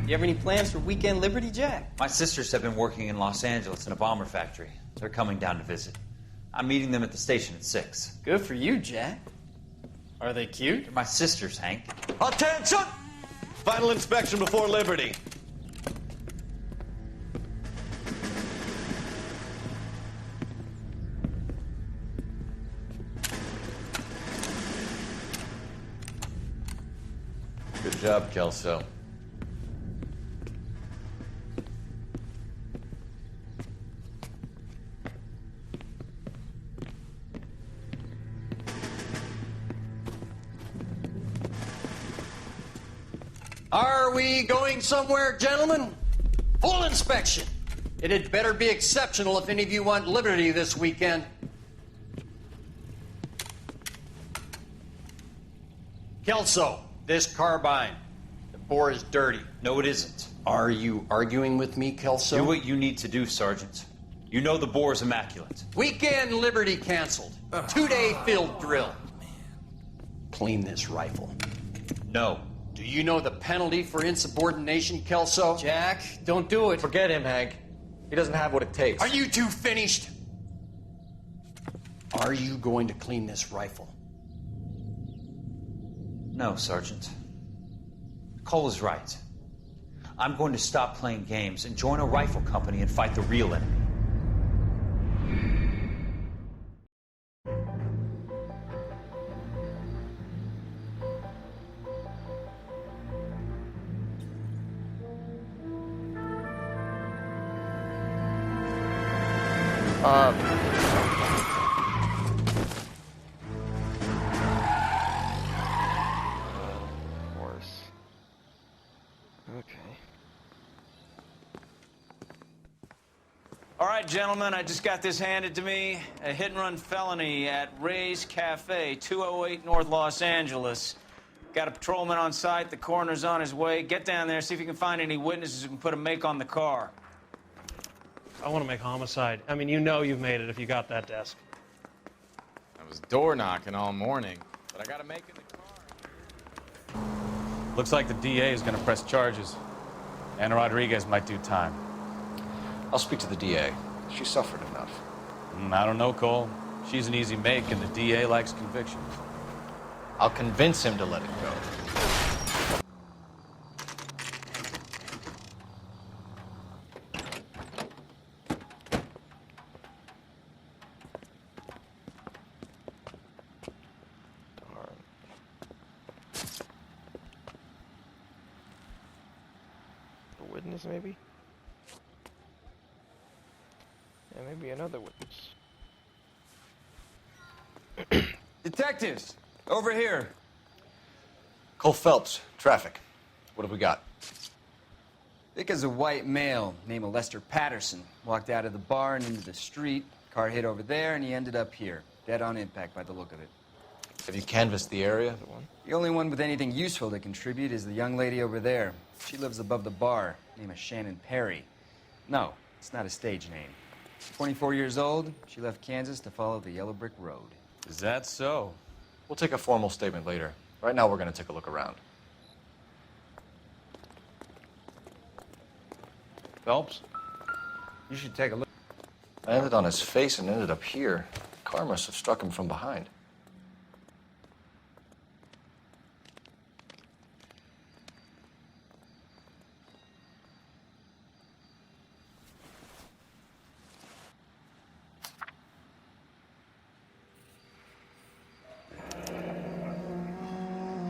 You have any plans for Weekend Liberty, Jack? My sisters have been working in Los Angeles in a bomber factory. They're coming down to visit. I'm meeting them at the station at 6. Good for you, Jack. Are they cute? They're my sisters, Hank. Attention! Final inspection before Liberty. Good job, Kelso. Are we going somewhere, gentlemen? Full inspection. It had better be exceptional if any of you want liberty this weekend. Kelso, this carbine. The bore is dirty. No, it isn't. Are you arguing with me, Kelso? Do what you need to do, Sergeant. You know the bore is immaculate. Weekend liberty canceled. 2-day field drill. Clean this rifle. No. Do you know the penalty for insubordination, Kelso? Jack, don't do it. Forget him, Hank. He doesn't have what it takes. Are you two finished? Are you going to clean this rifle? No, Sergeant. Cole is right. I'm going to stop playing games and join a rifle company and fight the real enemy. Of course. Okay. All right, gentlemen, I just got this handed to me. A hit-and-run felony at Ray's Cafe, 208 North Los Angeles. Got a patrolman on site. The coroner's on his way. Get down there, see if you can find any witnesses who can put a make on the car. I want to make homicide. I mean, you know you've made it if you got that desk. I was door knocking all morning, but I gotta make it in the car. Looks like the DA is going to press charges. Anna Rodriguez might do time. I'll speak to the DA. She suffered enough. I don't know, Cole. She's an easy make, and the DA likes conviction. I'll convince him to let it go. A witness, maybe? Yeah, maybe another witness. Detectives, over here. Cole Phelps, traffic. What have we got? Thick as a white male named Lester Patterson walked out of the bar and into the street. Car hit over there, and he ended up here. Dead on impact by the look of it. Have you canvassed the area? The only one with anything useful to contribute is the young lady over there. She lives above the bar. Name is Shannon Perry. No, it's not a stage name. 24 years old, she left Kansas to follow the yellow brick road. Is that so? We'll take a formal statement later. Right now, we're going to take a look around. Phelps? You should take a look. I landed on his face and ended up here. The car must have struck him from behind.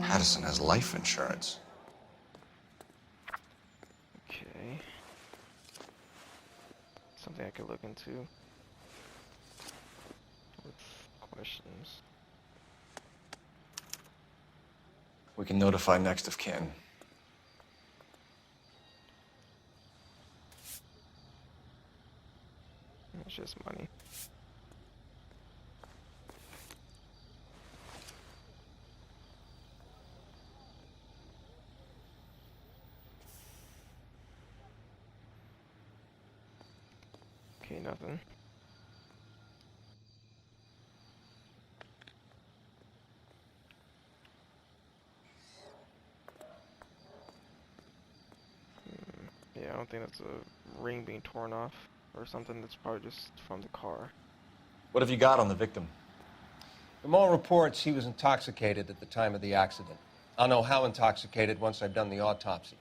Patterson has life insurance. Okay. Something I could look into. With questions. We can notify next of kin. It's just money. Okay, nothing. Yeah, I don't think that's a ring being torn off or something. That's probably just from the car. What have you got on the victim? From all reports, he was intoxicated at the time of the accident. I'll know how intoxicated once I've done the autopsy.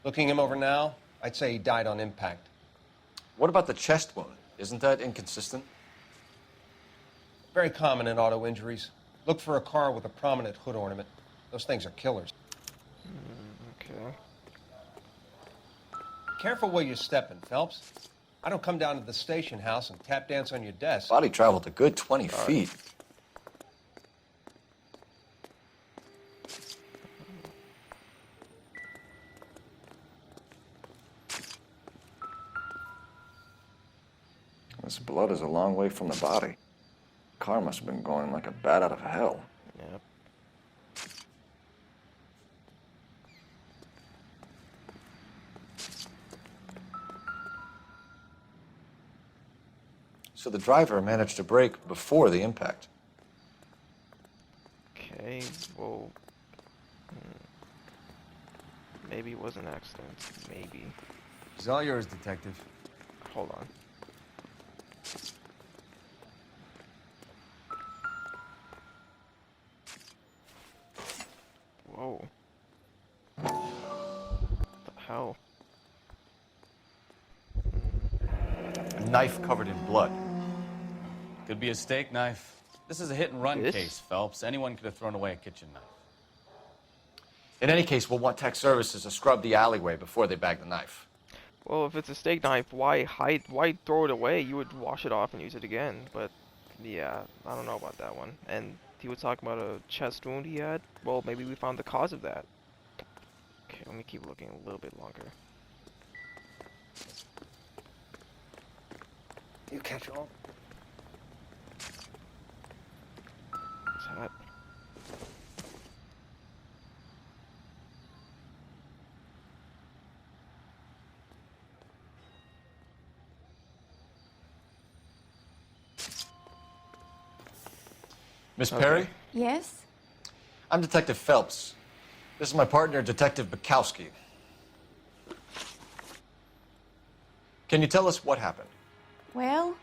Looking him over now, I'd say he died on impact. What about the chest wound? Isn't that inconsistent? Very common in auto injuries. Look for a car with a prominent hood ornament. Those things are killers. Okay. Careful where you're stepping, Phelps. I don't come down to the station house and tap dance on your desk. Body traveled a good 20 feet. This blood is a long way from the body. Car must have been going like a bat out of hell. Yep. So the driver managed to brake before the impact. Okay, well... Maybe it was an accident. Maybe. It's all yours, Detective. Hold on. Whoa. What the hell? A knife covered in blood. Could be a steak knife. This is a hit-and-run This? case, Phelps. Anyone could have thrown away a kitchen knife. In any case, we'll want tech services to scrub the alleyway before they bag the knife. Well, if it's a steak knife, why throw it away? You would wash it off and use it again. But, yeah, I don't know about that one. And he was talking about a chest wound he had. Well, maybe we found the cause of that. Okay, let me keep looking a little bit longer. You catch all? What's that? Miss Perry? Yes? I'm Detective Phelps. This is my partner, Detective Bukowski. Can you tell us what happened? Well,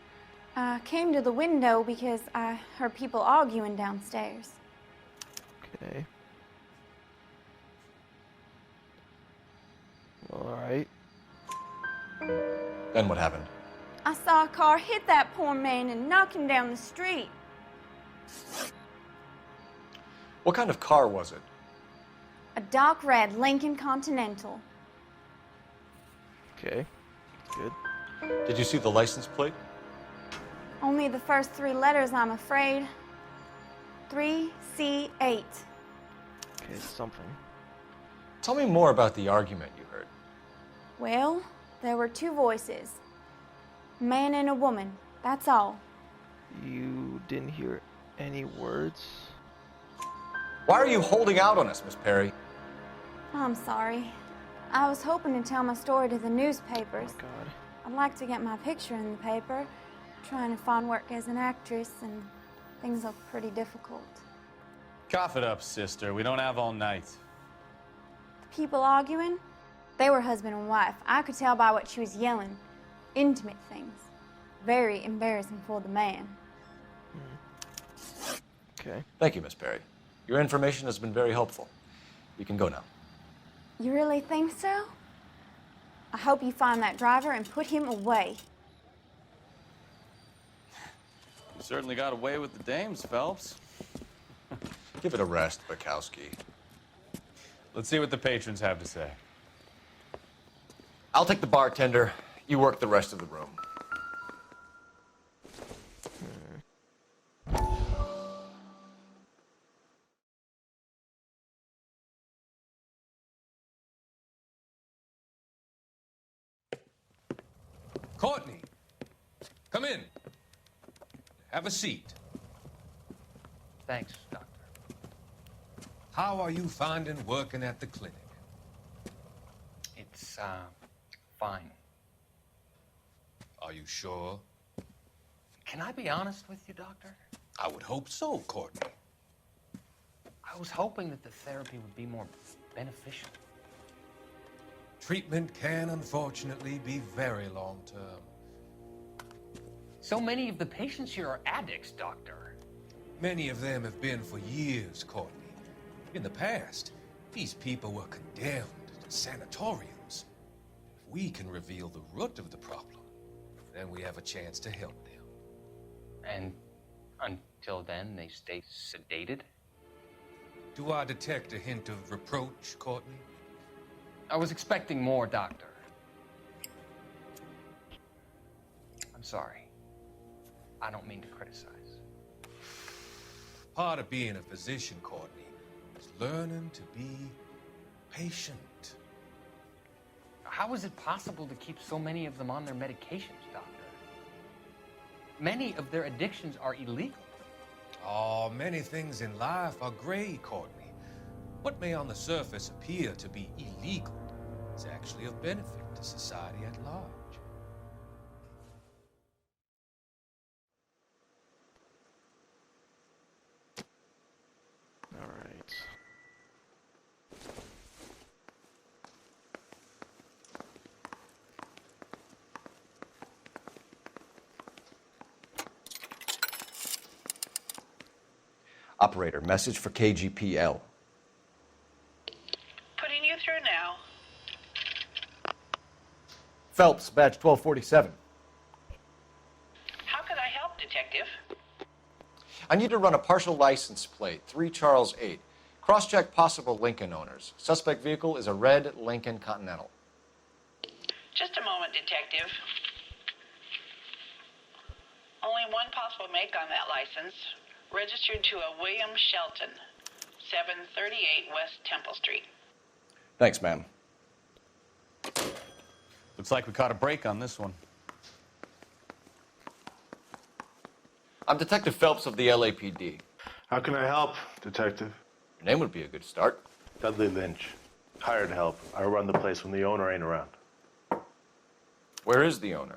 I came to the window because I heard people arguing downstairs. Okay. Alright. Then what happened? I saw a car hit that poor man and knock him down the street. What kind of car was it? A dark red Lincoln Continental. Okay. Good. Did you see the license plate? Only the first three letters, I'm afraid. 3C8. Okay, something. Tell me more about the argument you heard. Well, there were two voices. A man and a woman, that's all. You didn't hear any words? Why are you holding out on us, Miss Perry? I'm sorry. I was hoping to tell my story to the newspapers. Oh, God. I'd like to get my picture in the paper. Trying to find work as an actress, and things look pretty difficult. Cough it up, sister. We don't have all night. The people arguing, they were husband and wife. I could tell by what she was yelling. Intimate things. Very embarrassing for the man. Okay. Thank you, Miss Perry. Your information has been very helpful. You can go now. You really think so? I hope you find that driver and put him away. You certainly got away with the dames, Phelps. Give it a rest, Bukowski. Let's see what the patrons have to say. I'll take the bartender. You work the rest of the room. Courtney, come in. Have a seat. Thanks, Doctor. How are you finding working at the clinic? It's, fine. Are you sure? Can I be honest with you, Doctor? I would hope so, Courtney. I was hoping that the therapy would be more beneficial. Treatment can unfortunately be very long-term. So many of the patients here are addicts, Doctor. Many of them have been for years, Courtney. In the past, these people were condemned to sanatoriums. If we can reveal the root of the problem, then we have a chance to help them. And until then, they stay sedated? Do I detect a hint of reproach, Courtney? I was expecting more, Doctor. I'm sorry. I don't mean to criticize. Part of being a physician, Courtney, is learning to be patient. How is it possible to keep so many of them on their medications, Doctor? Many of their addictions are illegal. Oh, many things in life are gray, Courtney. What may on the surface appear to be illegal is actually of benefit to society at large. All right. Operator, message for KGPL. Putting you through now. Phelps, badge 1247. How could I help, Detective? I need to run a partial license plate, 3 Charles 8. Cross-check possible Lincoln owners. Suspect vehicle is a red Lincoln Continental. Just a moment, Detective. Only one possible make on that license. Registered to a William Shelton, 738 West Temple Street. Thanks, ma'am. Looks like we caught a break on this one. I'm Detective Phelps of the LAPD. How can I help, Detective? Your name would be a good start. Dudley Lynch. Hired help. I run the place when the owner ain't around. Where is the owner?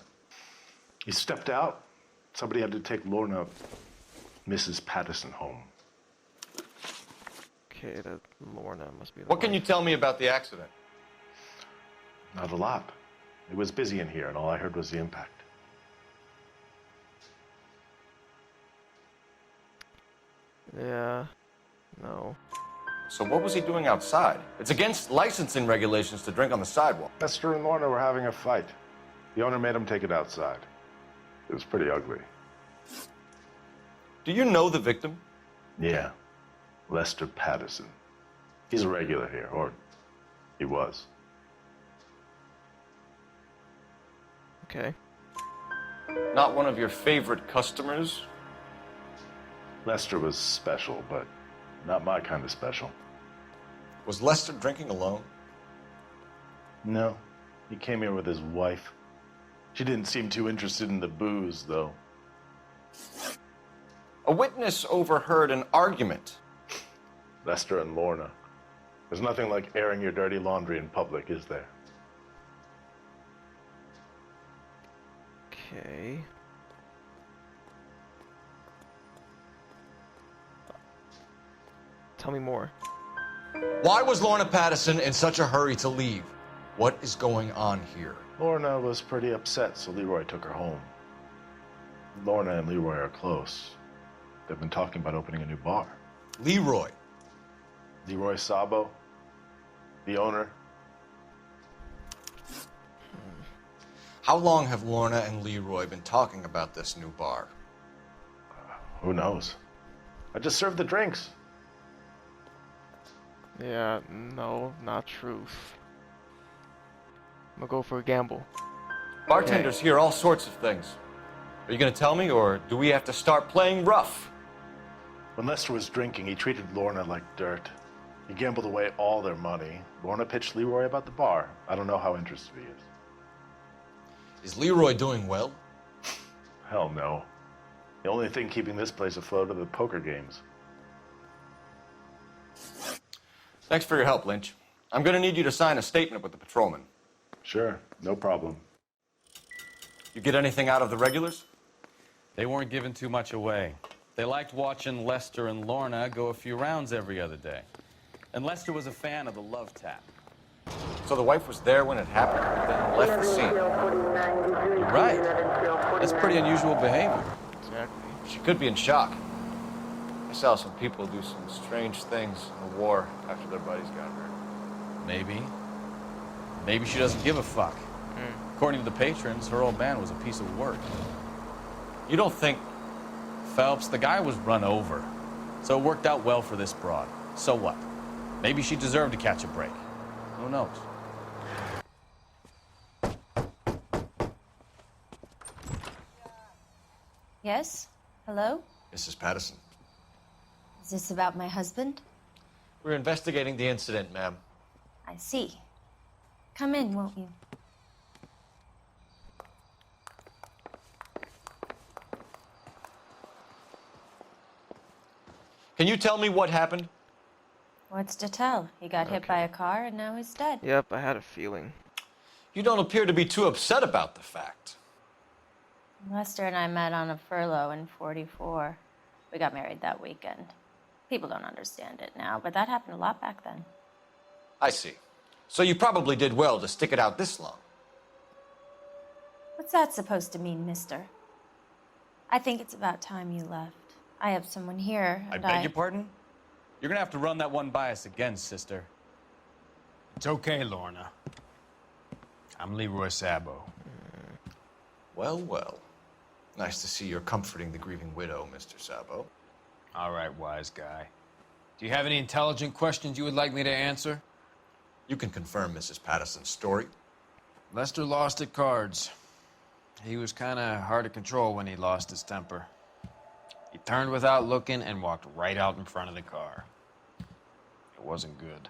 He stepped out. Somebody had to take Lorna, Mrs. Patterson, home. Okay, that Lorna must be the What can you tell me about the accident? Not a lot. It was busy in here, and all I heard was the impact. Yeah. No. So what was he doing outside? It's against licensing regulations to drink on the sidewalk. Lester and Lorna were having a fight. The owner made him take it outside. It was pretty ugly. Do you know the victim? Yeah. Lester Patterson. He's a regular here, or he was. Okay. Not one of your favorite customers? Lester was special, but not my kind of special. Was Lester drinking alone? No. He came here with his wife. She didn't seem too interested in the booze, though. A witness overheard an argument. Lester and Lorna. There's nothing like airing your dirty laundry in public, is there? Okay. Tell me more. Why was Lorna Patterson in such a hurry to leave? What is going on here? Lorna was pretty upset, so Leroy took her home. Lorna and Leroy are close. They've been talking about opening a new bar. Leroy? Leroy Sabo, the owner. How long have Lorna and Leroy been talking about this new bar? Who knows? I just served the drinks. Yeah, no, not truth. I'm gonna go for a gamble. Bartenders hear all sorts of things. Are you gonna tell me, or do we have to start playing rough? When Lester was drinking, he treated Lorna like dirt. He gambled away all their money. Lorna pitched Leroy about the bar. I don't know how interested he is. Is Leroy doing well? Hell no. The only thing keeping this place afloat are the poker games. Thanks for your help, Lynch. I'm gonna need you to sign a statement with the patrolman. Sure, no problem. You get anything out of the regulars? They weren't giving too much away. They liked watching Lester and Lorna go a few rounds every other day. And Lester was a fan of the love tap. So the wife was there when it happened, then left the scene. You're right. That's pretty unusual behavior. Exactly. She could be in shock. I saw some people do some strange things in the war after their buddies got hurt. Maybe. Maybe she doesn't give a fuck. According to the patrons, her old man was a piece of work. You don't think... Phelps, the guy was run over. So it worked out well for this broad. So what? Maybe she deserved to catch a break. Who knows? Yes? Hello? Mrs. Patterson. Is this about my husband? We're investigating the incident, ma'am. I see. Come in, won't you? Can you tell me what happened? What's to tell? He got hit by a car and now he's dead. Yep, I had a feeling. You don't appear to be too upset about the fact. Lester and I met on a furlough in '44. We got married that weekend. People don't understand it now, but that happened a lot back then. I see. So you probably did well to stick it out this long. What's that supposed to mean, mister? I think it's about time you left. I have someone here, I and beg your pardon? You're gonna have to run that one by us again, sister. It's okay, Lorna. I'm Leroy Sabo. Well, well. Nice to see you're comforting the grieving widow, Mr. Sabo. All right, wise guy. Do you have any intelligent questions you would like me to answer? You can confirm Mrs. Patterson's story. Lester lost at cards. He was kind of hard to control when he lost his temper. He turned without looking and walked right out in front of the car. It wasn't good.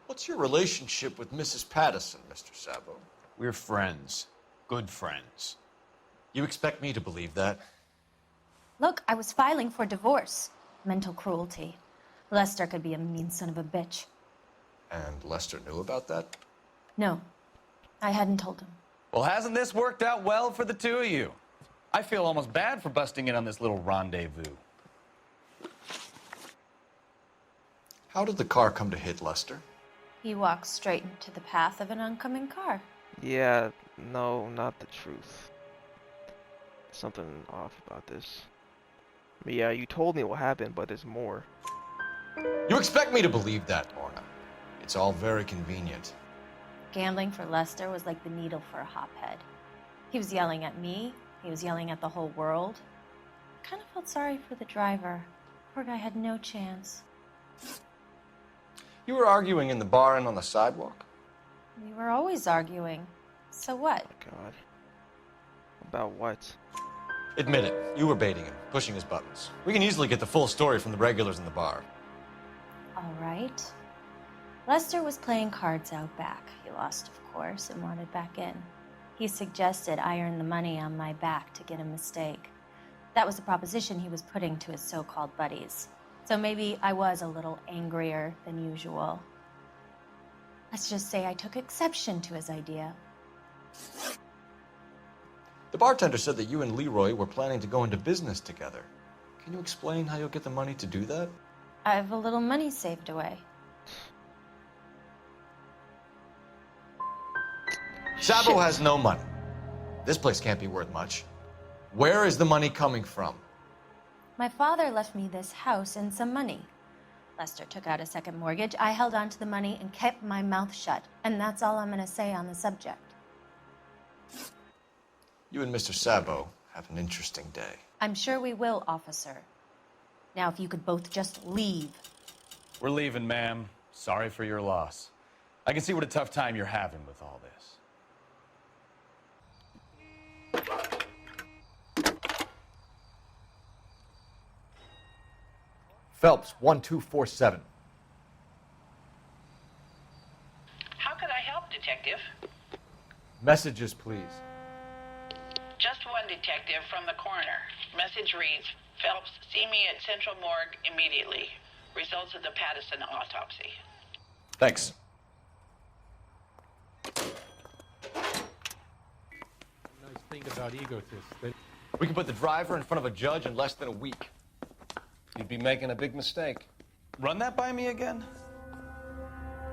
What's your relationship with Mrs. Patterson, Mr. Sabo? We're friends. Good friends. You expect me to believe that? Look, I was filing for divorce. Mental cruelty. Lester could be a mean son of a bitch. And Lester knew about that? No, I hadn't told him. Well, hasn't this worked out well for the two of you? I feel almost bad for busting in on this little rendezvous. How did the car come to hit Lester? He walked straight into the path of an oncoming car. Yeah, no, not the truth. Something off about this. But yeah, you told me what happened, but there's more. You expect me to believe that, Lorna? It's all very convenient. Gambling for Lester was like the needle for a hophead. He was yelling at me. He was yelling at the whole world. I kind of felt sorry for the driver. Poor guy had no chance. You were arguing in the bar and on the sidewalk? We were always arguing. So what? God. About what? Admit it. You were baiting him, pushing his buttons. We can easily get the full story from the regulars in the bar. All right. Lester was playing cards out back. He lost, of course, and wanted back in. He suggested I earn the money on my back to get a mistake. That was the proposition he was putting to his so-called buddies. So maybe I was a little angrier than usual. Let's just say I took exception to his idea. The bartender said that you and Leroy were planning to go into business together. Can you explain how you'll get the money to do that? I have a little money saved away. Sabo has no money. This place can't be worth much. Where is the money coming from? My father left me this house and some money. Lester took out a second mortgage. I held on to the money and kept my mouth shut. And that's all I'm going to say on the subject. You and Mr. Sabo have an interesting day. I'm sure we will, officer. Now, if you could both just leave. We're leaving, ma'am. Sorry for your loss. I can see what a tough time you're having with all this. Phelps, 1247. How could I help, Detective? Messages, please. Just one detective from the coroner. Message reads, Phelps, see me at Central Morgue immediately. Results of the Patterson autopsy. Thanks. Nice thing about egotists. We can put the driver in front of a judge in less than a week. You'd be making a big mistake. Run that by me again?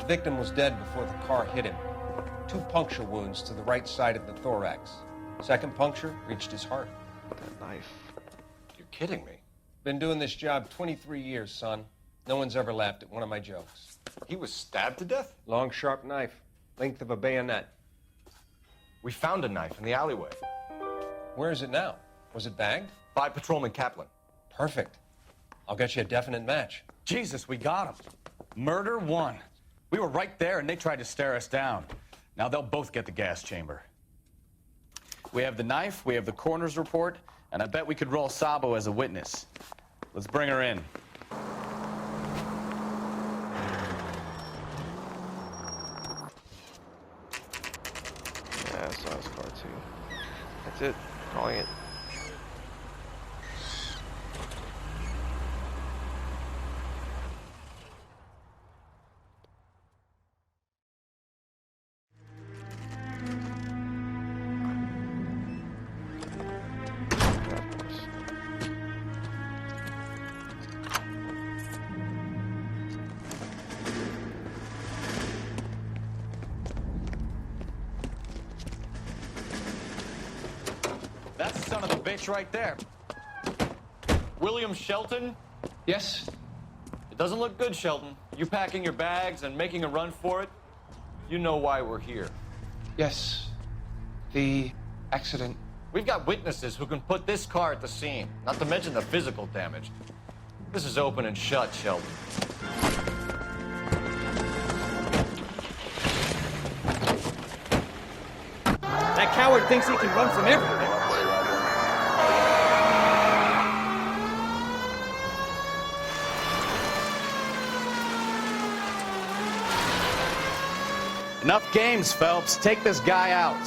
The victim was dead before the car hit him. 2 puncture wounds to the right side of the thorax. Second puncture reached his heart. That knife. You're kidding me. Been doing this job 23 years, son. No one's ever laughed at one of my jokes. He was stabbed to death? Long, sharp knife. Length of a bayonet. We found a knife in the alleyway. Where is it now? Was it bagged? By Patrolman Kaplan. Perfect. I'll get you a definite match. Jesus, we got him. Murder 1. We were right there and they tried to stare us down. Now they'll both get the gas chamber. We have the knife, we have the coroner's report, and I bet we could roll Sabo as a witness. Let's bring her in. Yeah, I saw his car too. That's it. Calling it. That's the son of a bitch right there. William Shelton? Yes? It doesn't look good, Shelton. You packing your bags and making a run for it? You know why we're here. Yes. The accident. We've got witnesses who can put this car at the scene, not to mention the physical damage. This is open and shut, Shelton. That coward thinks he can run from everything. Enough games, Phelps. Take this guy out.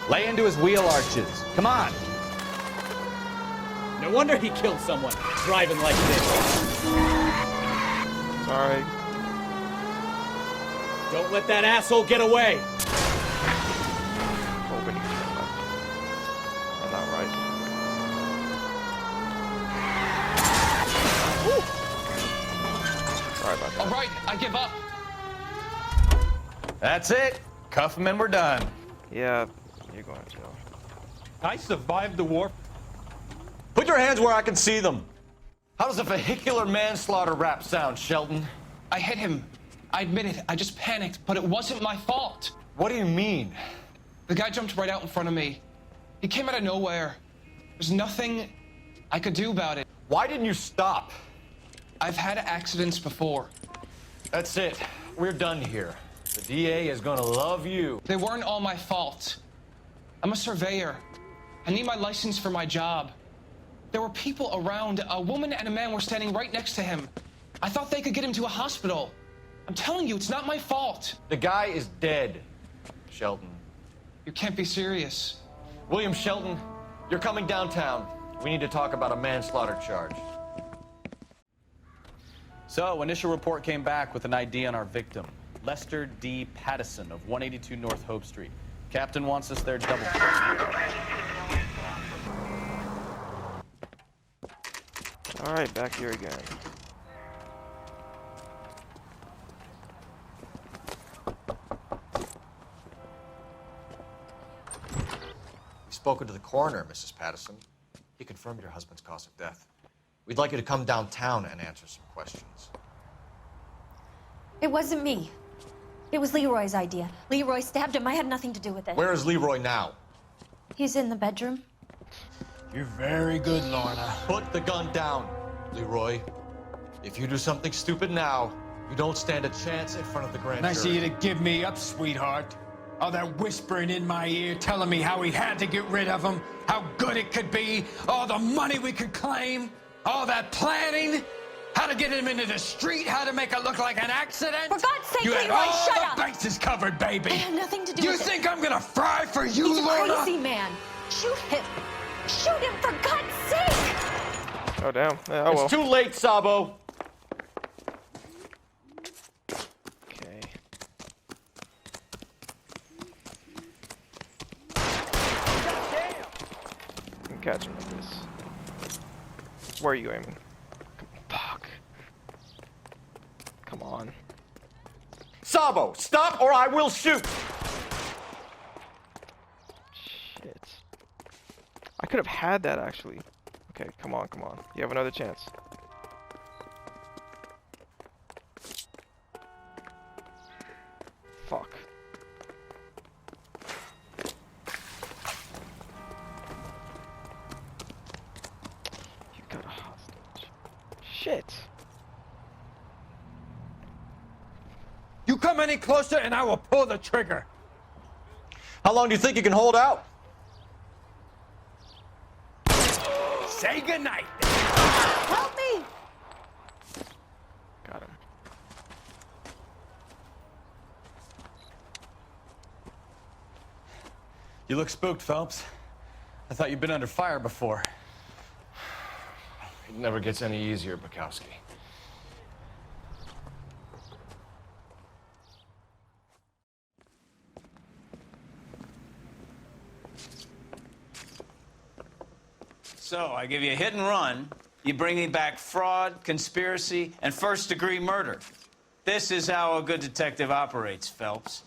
Lay into his wheel arches. Come on. No wonder he killed someone driving like this. Sorry. Don't let that asshole get away. Hoping he can left. And not right. Sorry about that. All right, I give up. That's it. Cuff him and we're done. Yeah, you're going to jail. I survived the war. Put your hands where I can see them. How does a vehicular manslaughter rap sound, Shelton? I hit him. I admit it. I just panicked, but it wasn't my fault. What do you mean? The guy jumped right out in front of me. He came out of nowhere. There's nothing I could do about it. Why didn't you stop? I've had accidents before. That's it. We're done here. The DA is gonna love you. They weren't all my fault. I'm a surveyor. I need my license for my job. There were people around. A woman and a man were standing right next to him. I thought they could get him to a hospital. I'm telling you, it's not my fault. The guy is dead, Shelton. You can't be serious. William Shelton, you're coming downtown. We need to talk about a manslaughter charge. So, initial report came back with an ID on our victim, Lester D. Pattison of 182 North Hope Street. Captain wants us there double. All right, back here again. We've spoken to the coroner, Mrs. Pattison. He confirmed your husband's cause of death. We'd like you to come downtown and answer some questions. It wasn't me. It was Leroy's idea. Leroy stabbed him. I had nothing to do with it. Where is Leroy now? He's in the bedroom. You're very good, Lorna. Put the gun down, Leroy. If you do something stupid now, you don't stand a chance in front of the grand Nice of jury. you to give me up, sweetheart. All that whispering in my ear telling me how we had to get rid of him, how good it could be, all the money we could claim, all that planning, how to get him into the street, how to make it look like an accident. For God's sake, you had Leroy, all shut the up. bases covered, baby. I had nothing to do You with it. think I'm gonna fry for you, He's a Lorna? crazy man. Shoot him. Shoot him, for God's sake. Oh, damn. Yeah, oh, well. It's too late, Sabo. I'm catching up this. Where are you aiming? Fuck. Come on. Sabo, stop or I will shoot! Shit. I could have had that, actually. Okay, come on, come on. You have another chance. Fuck. You got a hostage. Shit. You come any closer and I will pull the trigger. How long do you think you can hold out? Say goodnight. Help me! Got him. You look spooked, Phelps. I thought you'd been under fire before. It never gets any easier, Bukowski. So, I give you a hit and run. You bring me back fraud, conspiracy, and first-degree murder. This is how a good detective operates, Phelps.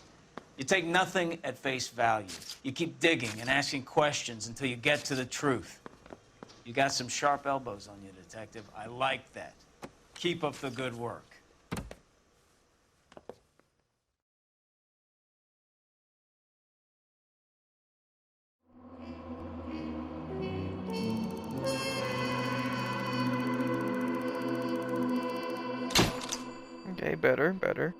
You take nothing at face value. You keep digging and asking questions until you get to the truth. You got some sharp elbows on you, detective. I like that. Keep up the good work. Okay, better, better.